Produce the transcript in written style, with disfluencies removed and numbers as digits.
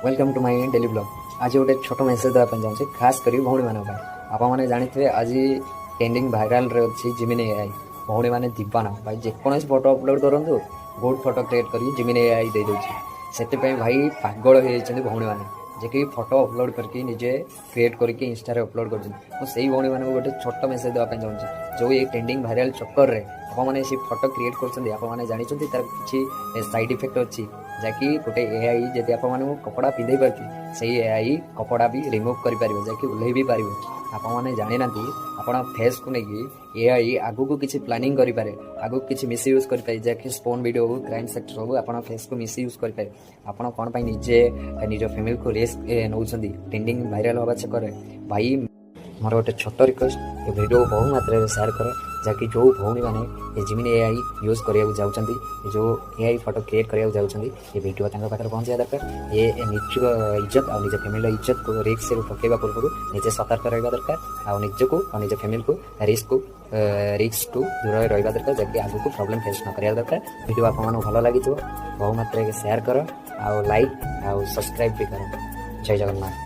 Welcome to my daily blog. आज गोटे छोट मेसेज देवाई चाहूँगी खास कर भौणी मान आपने जानते आज ट्रेंडिंग भाइराल रे अच्छी जिमिनी एआई भौणी मैंने दीवाना भाई जेकोसी फोटो अपलोड करूँ गुड फोटो क्रिएट कर जिमिनी एआई दे दूँ से भाई पागल हो भौणी मैंने जे फोटो अपलोड करके निजे क्रिएट करके इंस्टा अपलोड कर भौणी मान गोटे छोट मेसेज देवाई चाहूँगी जो ये ट्रेंडिंग भाइराल चक्कर में आपने से फोटो क्रिएट कर जानते तार किसी साइड इफेक्ट अच्छी जहाँकि गोटे एआई जब आप कपड़ा पिंधे पार्टी से एआई कपड़ा भी रिमूव करें जहाँकि ओल्लै भी पारे आपने जानी ना आप फेस को लेकिन एआई आगू को किसी प्लानिंग करें आगू किसी मिसयूज करें जैसे स्पोन वीडियो हो क्राइम सेक्टर हो आप फेस को मिसयूज करें आपड़ कौन निजे निज फैमिली को रिस्क नौ ट्रेंडिंग भाइराल हवा चक्कर भाई मोर गोटे छोट रिक्वेस्ट ये वीडियो बहु मात्रा शेयर कर जहाँकि जो भौणी मैंने जिमिनी एआई यूज करने जाऊँगी जो एआई फोटो क्रिएट करने जाऊँगी ये वीडियो पाखे पहुँचा दरकार ये निज इज्जत और निज फैमिली इज्जत को रिस्क पकेवा पूर्व निजे सतर्क रहा दरकार और निज को और निज फैमिली को रिस्क टू दूर रहा दरकार जबकि आगे को प्रॉब्लम फेस न करा दरकार वीडियो आप भल लगी बहु मात्रा शेयर कर आउ लाइक आउ सब्सक्राइब भी कर। जय जगन्नाथ।